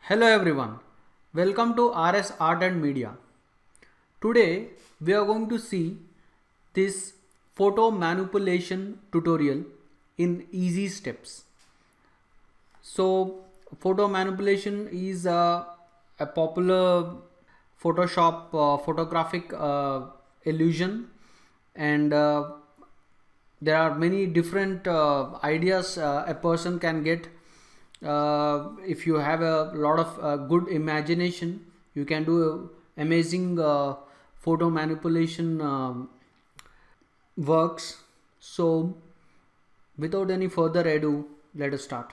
Hello everyone, welcome to RS Art and Media. Today we are going to see this photo manipulation tutorial in easy steps. So photo manipulation is a popular Photoshop photographic illusion, and there are many different ideas a person can get. If you have a lot of good imagination, you can do amazing photo manipulation works. So without any further ado, let us start.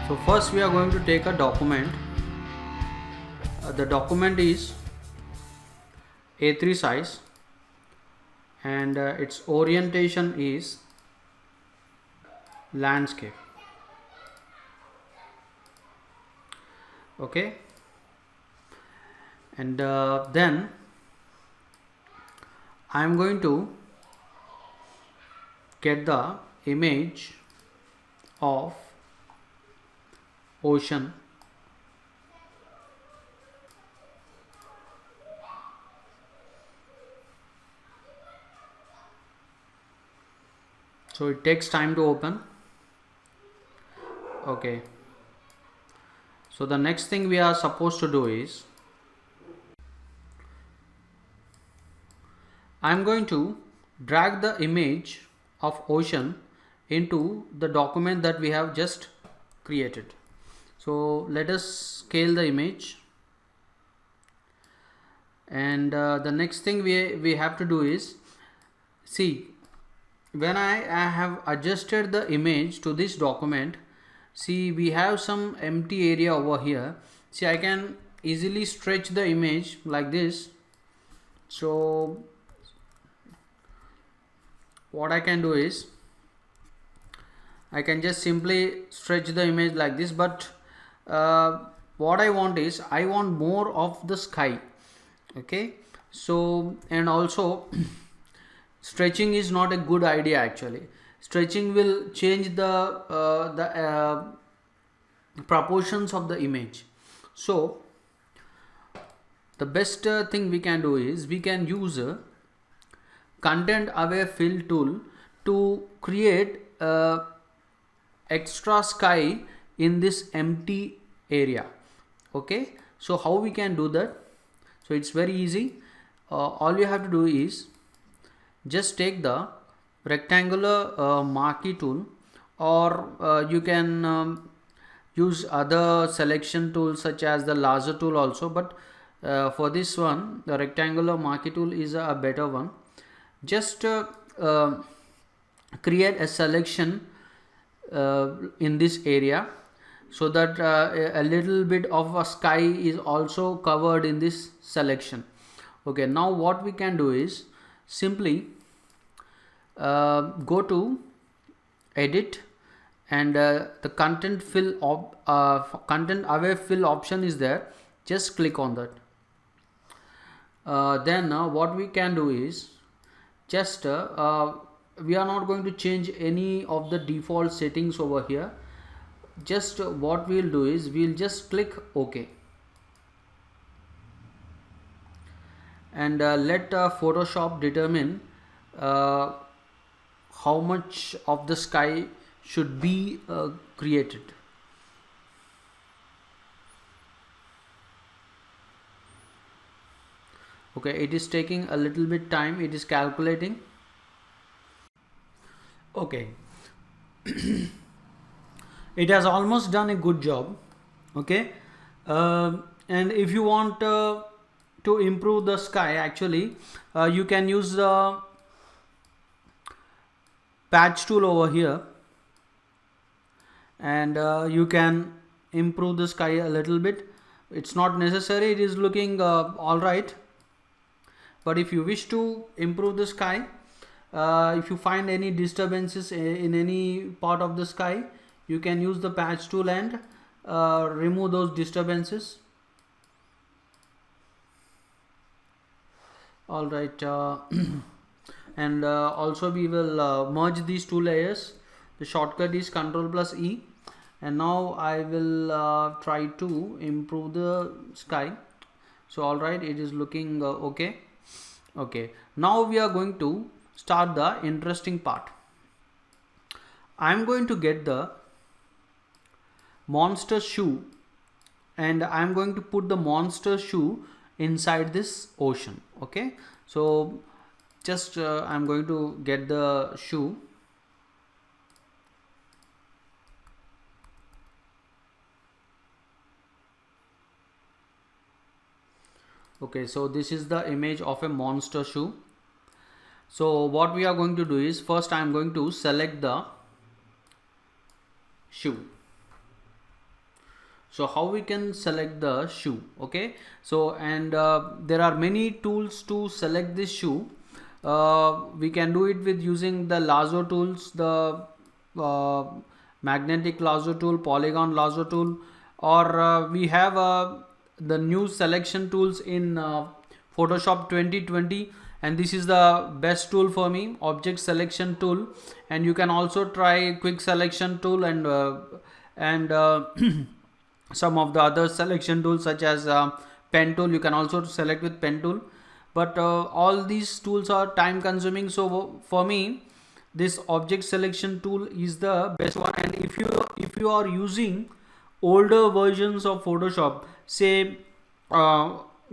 So first we are going to take a document. The document is A3 size, and its orientation is landscape. Okay, and then I am going to get the image of ocean. So it takes time to open. Okay, so the next thing we are supposed to do is I'm going to drag the image of ocean into the document that we have just created. So let us scale the image, and the next thing we have to do is, see, when I have adjusted the image to this document, see, we have some empty area over here. See, I can easily stretch the image like this. So what I can do is I can just simply stretch the image like this, but what I want is I want more of the sky. Okay, so, and also stretching is not a good idea actually. Stretching will change the proportions of the image. So the best thing we can do is we can use a content aware fill tool to create extra sky in this empty area. Okay, so how we can do that? So it's very easy. All you have to do is just take the rectangular marquee tool, or you can use other selection tools such as the laser tool also, but for this one the rectangular marquee tool is a better one. Just create a selection in this area, so that a little bit of a sky is also covered in this selection. Okay, now what we can do is simply go to edit, and the content aware fill option is there. Just click on that. Then what we can do is just we are not going to change any of the default settings over here. Just what we'll do is we'll just click OK, and let Photoshop determine how much of the sky should be created. Okay, it is taking a little bit time, it is calculating. Okay, it has almost done a good job. Okay, and if you want to improve the sky, actually you can use the patch tool over here, and you can improve the sky a little bit. It's not necessary, it is looking all right. But if you wish to improve the sky, if you find any disturbances in any part of the sky, you can use the patch tool and remove those disturbances. All right, and also we will merge these two layers. The shortcut is Ctrl+E, and now I will try to improve the sky. So all right, it is looking okay. Okay, now we are going to start the interesting part. I'm going to get the monster shoe, and I'm going to put the monster shoe inside this ocean. Okay, so just I'm going to get the shoe. Okay, so this is the image of a monster shoe. So what we are going to do is, first I'm going to select the shoe. So how we can select the shoe? Okay, so and there are many tools to select this shoe. We can do it with using the lasso tools, the magnetic lasso tool, polygon lasso tool, or we have the new selection tools in Photoshop 2020, and this is the best tool for me, object selection tool. And you can also try quick selection tool and some of the other selection tools such as pen tool. You can also select with pen tool, but all these tools are time consuming. So for me, this object selection tool is the best one. And if you are using older versions of Photoshop, say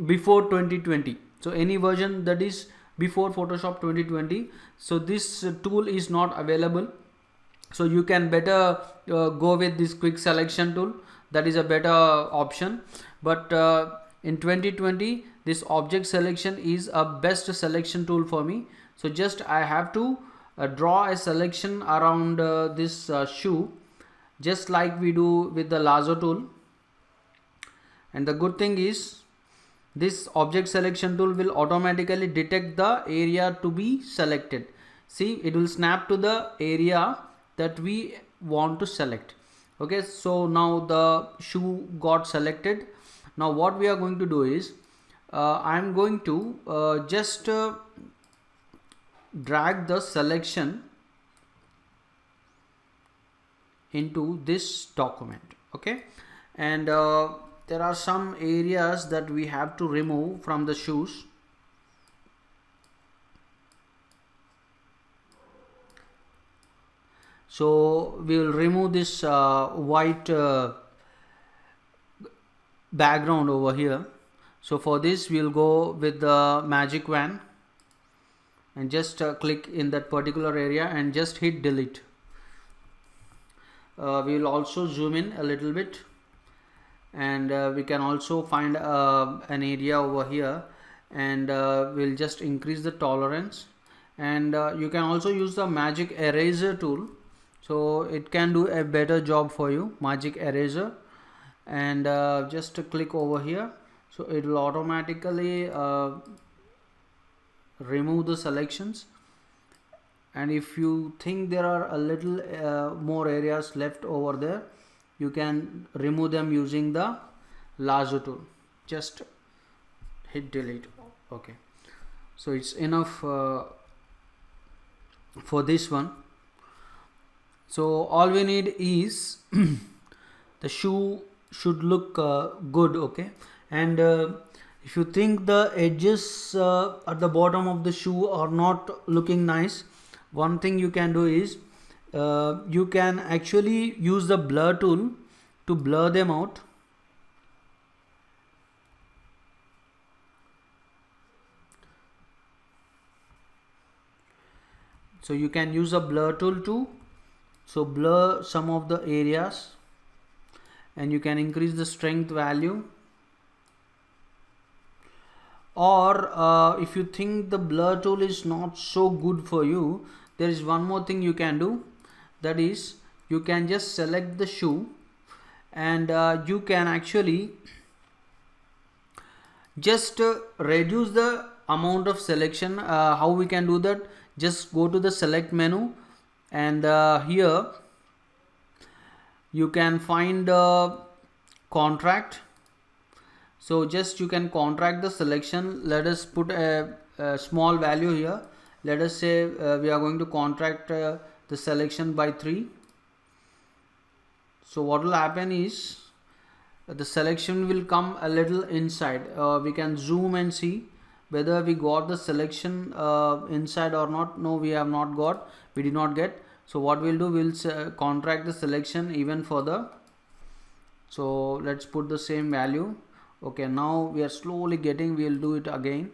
before 2020, so any version that is before Photoshop 2020, so this tool is not available. So you can better go with this quick selection tool. That is a better option. But in 2020, this object selection is a best selection tool for me. So just I have to draw a selection around this shoe, just like we do with the lasso tool. And the good thing is, this object selection tool will automatically detect the area to be selected. See, it will snap to the area that we want to select. Okay, so now the shoe got selected. Now what we are going to do is, I'm going to just drag the selection into this document. Okay, and there are some areas that we have to remove from the shoes. So we will remove this white background over here. So for this we will go with the magic wand and just click in that particular area and just hit delete. We will also zoom in a little bit, and we can also find an area over here, and we'll just increase the tolerance. And you can also use the magic eraser tool, so it can do a better job for you, magic eraser. And just click over here, so it will automatically remove the selections. And if you think there are a little more areas left over there, you can remove them using the lasso tool. Just hit delete. Okay, so it's enough for this one. So all we need is the shoe should look good. Okay, and if you think the edges at the bottom of the shoe are not looking nice, one thing you can do is you can actually use the blur tool to blur them out. So you can use a blur tool to blur some of the areas, and you can increase the strength value. Or if you think the blur tool is not so good for you, there is one more thing you can do. That is, you can just select the shoe, and you can actually just reduce the amount of selection. How we can do that? Just go to the select menu, and here you can find the contract. So just you can contract the selection. Let us put a small value here. Let us say we are going to contract the selection by 3. So what will happen is the selection will come a little inside. We can zoom and see whether we got the selection inside or not. No, we have not got, we did not get. So what we'll do, we'll contract the selection even further. So let's put the same value. Okay, now we are slowly getting, we'll do it again.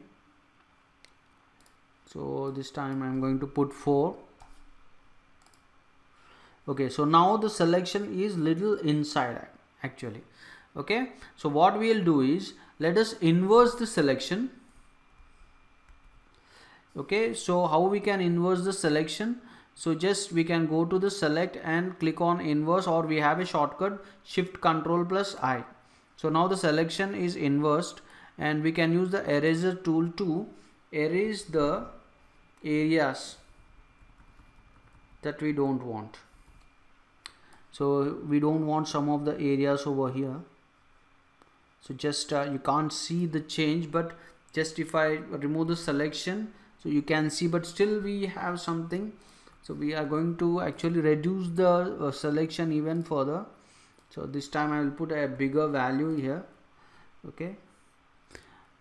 So this time I'm going to put 4. Okay, so now the selection is little inside actually. Okay, so what we'll do is, let us inverse the selection. Okay, so how we can inverse the selection? So just we can go to the select and click on inverse, or we have a shortcut Shift Control plus I. So now the selection is inversed, and we can use the eraser tool to erase the areas that we don't want. So we don't want some of the areas over here. So just you can't see the change, but just if I remove the selection, so you can see, but still we have something. So we are going to actually reduce the selection even further. So this time I will put a bigger value here. Okay,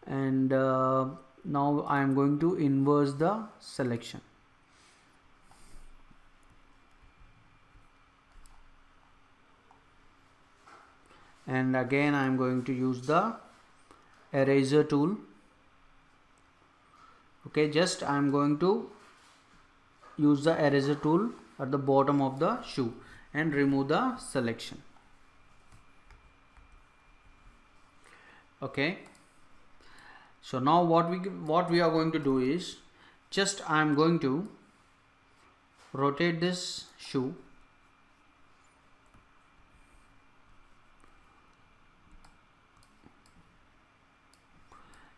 and now I am going to inverse the selection. And again I am going to use the eraser tool. Okay, just I am going to use the eraser tool at the bottom of the shoe and remove the selection. Okay, so now what we are going to do is, just I am going to rotate this shoe.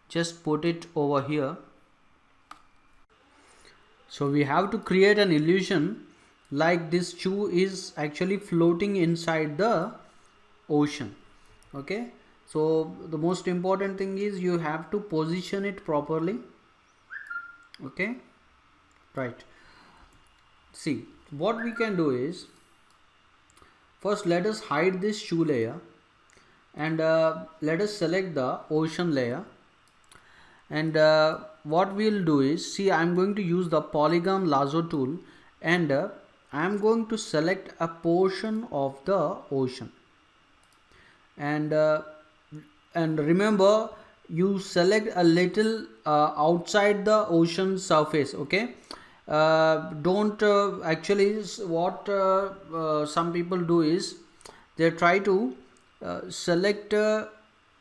Just put it over here. So we have to create an illusion like this shoe is actually floating inside the ocean. Okay, so the most important thing is you have to position it properly. Okay, right. See, what we can do is, first let us hide this shoe layer, and let us select the ocean layer. And what we'll do is, see, I'm going to use the polygon lasso tool, and I'm going to select a portion of the ocean. And remember, you select a little outside the ocean surface. Okay, don't actually, what some people do is, they try to select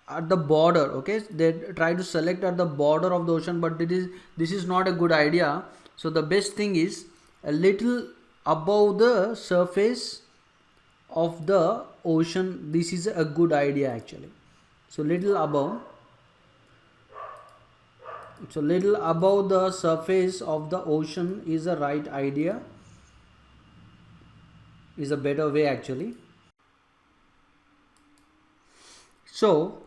at the border. Okay, they try to select at the border of the ocean, but this is not a good idea. So the best thing is a little above the surface of the ocean. This is a good idea actually. So little above, so little above the surface of the ocean is a right idea, is a better way actually. So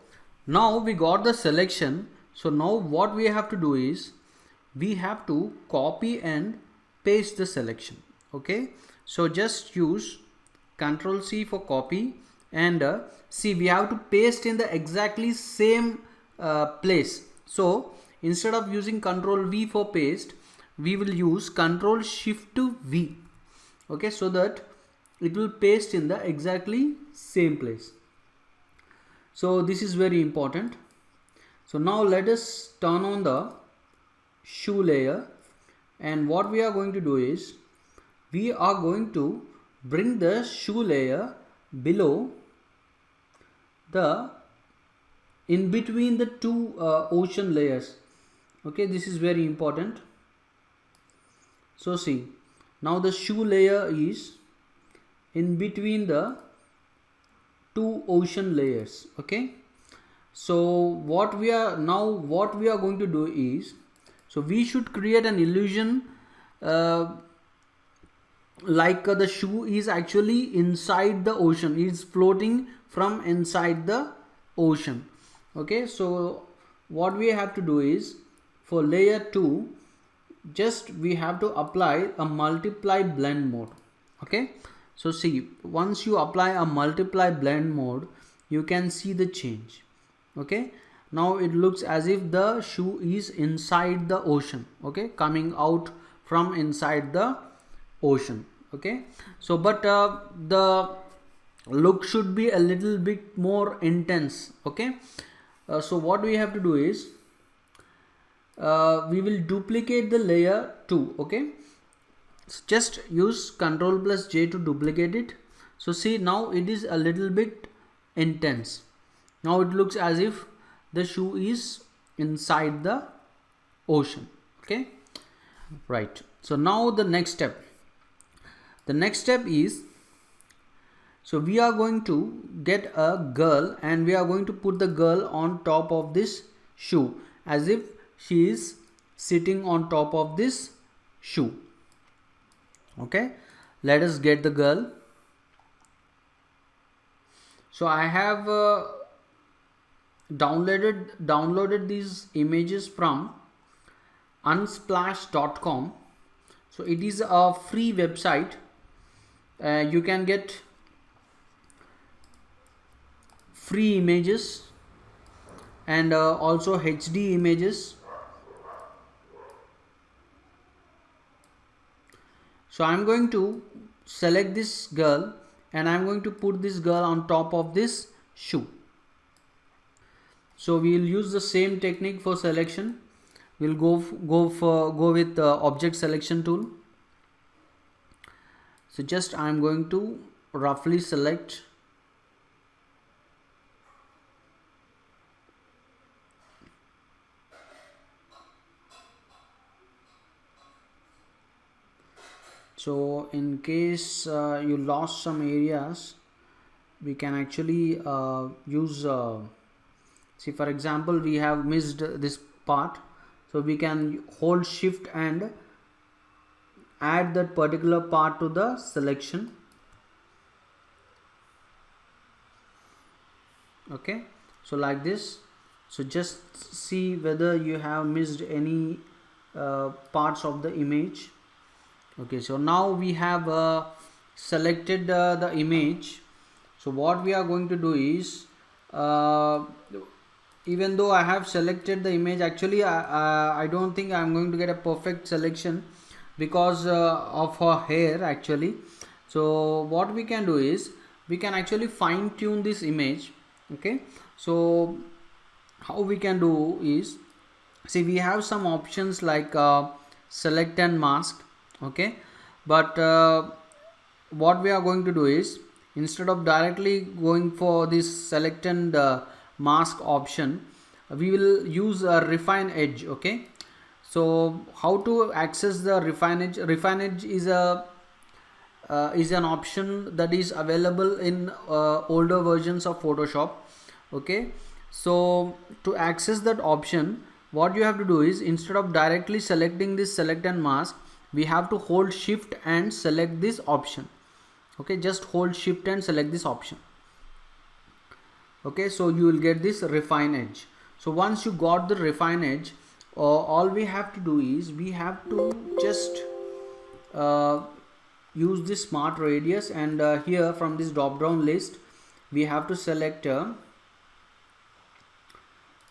now we got the selection. So now what we have to do is, we have to copy and paste the selection. Okay, so just use Ctrl C for copy, and see, we have to paste in the exactly same place. So instead of using Ctrl V for paste, we will use Ctrl Shift V. Okay, so that it will paste in the exactly same place. So this is very important. So now let us turn on the shoe layer, and what we are going to do is, we are going to bring the shoe layer below the, in between the two ocean layers. Okay, this is very important. So see, now the shoe layer is in between the two ocean layers. Okay, so what we are going to do is, so we should create an illusion like the shoe is actually inside the ocean, it's floating from inside the ocean. Okay, so what we have to do is, for layer 2, just we have to apply a multiply blend mode. Okay, so see, once you apply a multiply blend mode, you can see the change. Okay, now it looks as if the shoe is inside the ocean. Okay, coming out from inside the ocean. Okay, so but the look should be a little bit more intense. Okay, so what we have to do is, we will duplicate the layer 2. Okay, so just use Ctrl plus J to duplicate it. So see, now it is a little bit intense. Now it looks as if the shoe is inside the ocean. Okay, right. So now the next step is, so we are going to get a girl and we are going to put the girl on top of this shoe as if she is sitting on top of this shoe. Okay, let us get the girl. So I have downloaded these images from unsplash.com. so it is a free website. You can get free images and also HD images. So I'm going to select this girl and I'm going to put this girl on top of this shoe. So we will use the same technique for selection. We'll go with the object selection tool. So just I'm going to roughly select so in case you lost some areas, we can actually use see, for example, we have missed this part, so we can hold shift and add that particular part to the selection. Okay, so like this. So just see whether you have missed any parts of the image. Okay, so now we have selected the image. So what we are going to do is, even though I have selected the image, actually I don't think I'm going to get a perfect selection because of her hair actually. So what we can do is, we can actually fine tune this image. Okay, so how we can do is, see, we have some options like select and mask. Okay, but what we are going to do is, instead of directly going for this select and mask option, we will use a refine edge. Okay, so how to access the refine edge? Refine edge is an option that is available in older versions of Photoshop. Okay, so to access that option, what you have to do is, instead of directly selecting this select and mask, we have to hold shift and select this option. Okay, just hold shift and select this option. Okay, so you will get this refine edge. So once you got the refine edge, all we have to do is, we have to just use this smart radius, and here from this drop down list we have to select an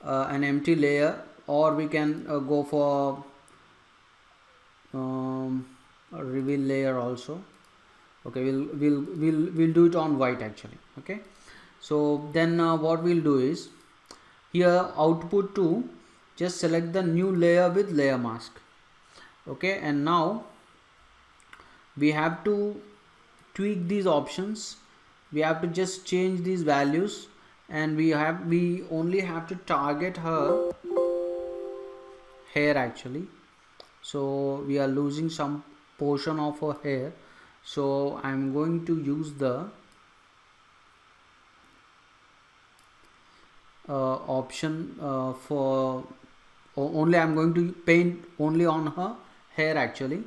empty layer, or we can go for a reveal layer also. Okay, we'll do it on white actually. Okay, so then what we'll do is, here output to, just select the new layer with layer mask. Okay, and now we have to tweak these options. We have to just change these values, and we only have to target her hair actually. So we are losing some portion of her hair, so I'm going to use the option for only, I'm going to paint only on her hair actually.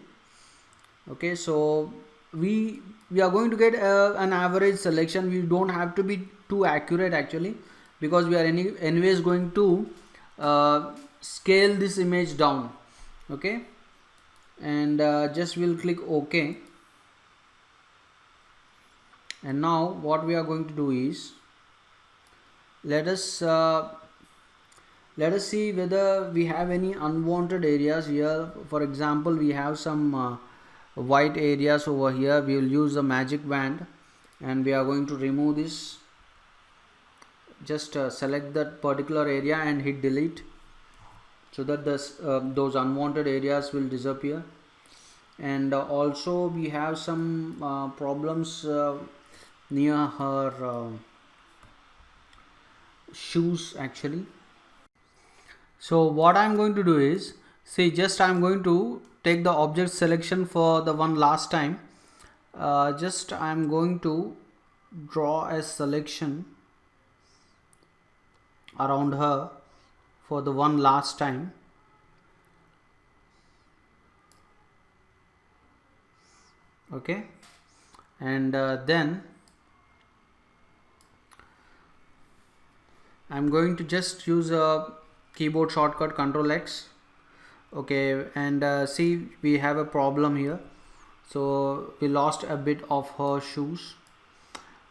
Okay, so we are going to get an average selection. We don't have to be too accurate actually, because we are anyways going to scale this image down. Okay, and just we'll click OK. And now what we are going to do is, let us see whether we have any unwanted areas here. For example, we have some white areas over here. We will use the magic wand and we are going to remove this. Just select that particular area and hit delete, so that those unwanted areas will disappear. And also we have some problems near her shoes actually. So what I'm going to do is, see, just I'm going to take the object selection for the one last time. Just I'm going to draw a selection around her for the one last time. Okay, and then I'm going to just use a keyboard shortcut Ctrl X. Okay, and see, we have a problem here. So we lost a bit of her shoes.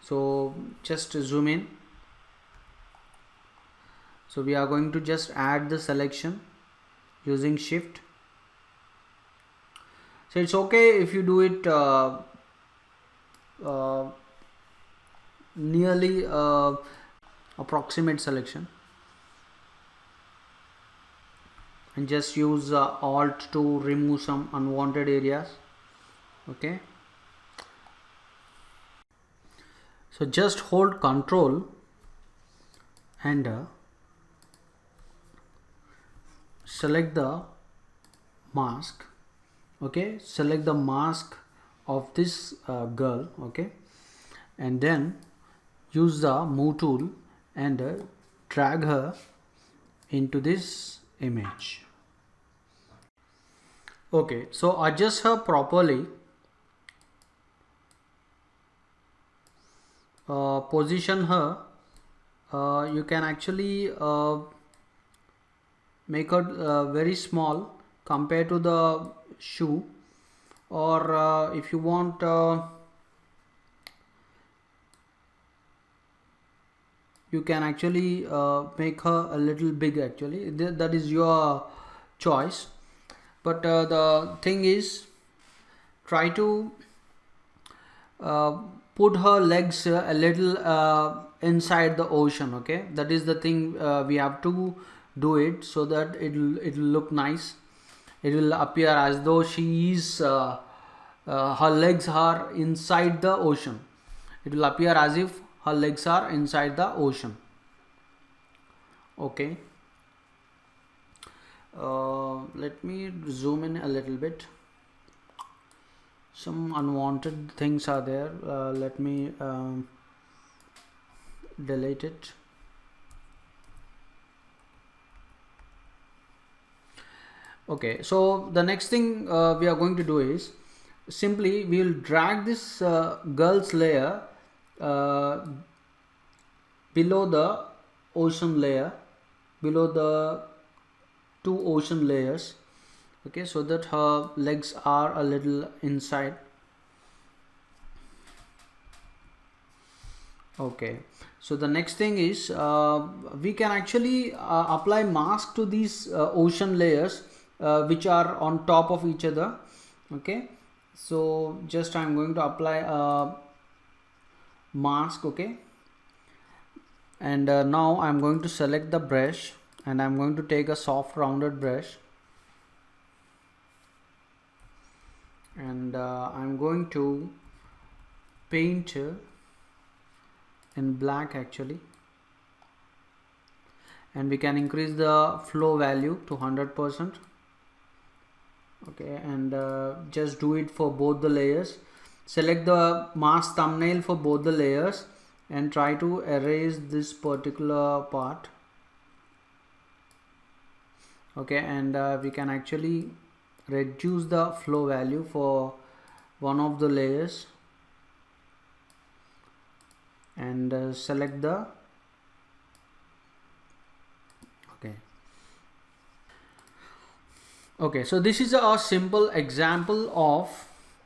So just zoom in. So we are going to just add the selection using Shift. So it's okay if you do it nearly approximate selection, and just use Alt to remove some unwanted areas. Okay, so just hold Control and select the mask. Okay, select the mask of this girl. Okay, and then use the move tool and drag her into this image. Okay, so adjust her properly, position her. You can actually make her very small compared to the shoe, or if you want you can actually make her a little big actually. That is your choice, but the thing is, try to put her legs a little inside the ocean. Okay, that is the thing. We have to do it so that it'll look nice. It will appear as though she is her legs are inside the ocean. It will appear as if her legs are inside the ocean. Okay, let me zoom in a little bit. Some unwanted things are there. Let me delete it. Okay, so the next thing we are going to do is, simply we will drag this girl's layer below the ocean layer, below the two ocean layers. Okay, so that her legs are a little inside. Okay, so the next thing is we can actually apply mask to these ocean layers which are on top of each other. Okay, so just I'm going to apply a mask. Okay, and now I'm going to select the brush and I'm going to take a soft rounded brush, and I'm going to paint in black actually, and we can increase the flow value to 100%. Okay, and just do it for both the layers. Select the mask thumbnail for both the layers and try to erase this particular part. Okay, and we can actually reduce the flow value for one of the layers and select the okay. So this is a simple example of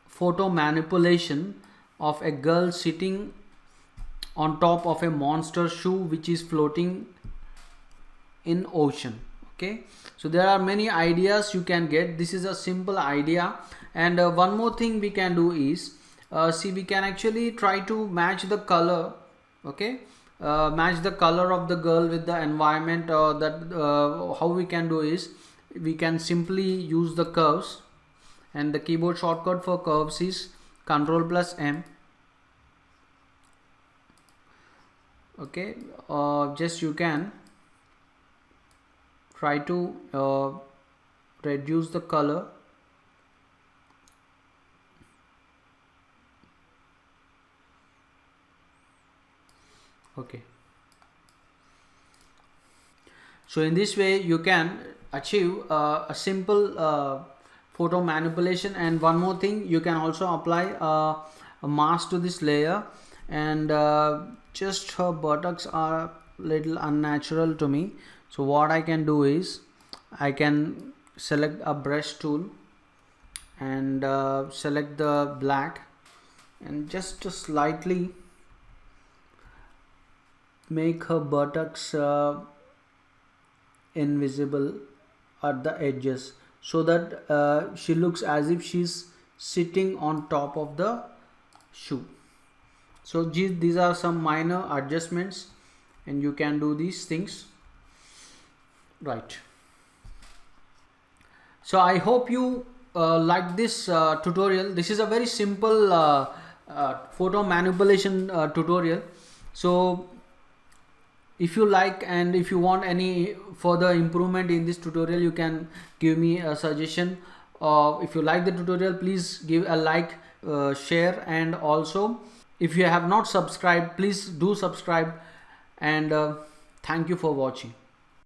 photo manipulation of a girl sitting on top of a monster shoe which is floating in ocean. Okay, so there are many ideas you can get. This is a simple idea. And one more thing we can do is see, we can actually try to match the color. Okay, match the color of the girl with the environment. How we can do is, we can simply use the curves, and the keyboard shortcut for curves is Ctrl+M. Okay, just you can try to reduce the color. Okay, so in this way you can achieve a simple photo manipulation. And one more thing, you can also apply a mask to this layer. And just her buttocks are little unnatural to me, so what I can do is, I can select a brush tool and select the black and just to slightly make her buttocks invisible at the edges, so that she looks as if she's sitting on top of the shoe. So these are some minor adjustments, and you can do these things, right? So I hope you like this tutorial. This is a very simple photo manipulation tutorial. So if you like, and if you want any further improvement in this tutorial, you can give me a suggestion. If you like the tutorial, please give a like, share, and also if you have not subscribed, please do subscribe. And thank you for watching.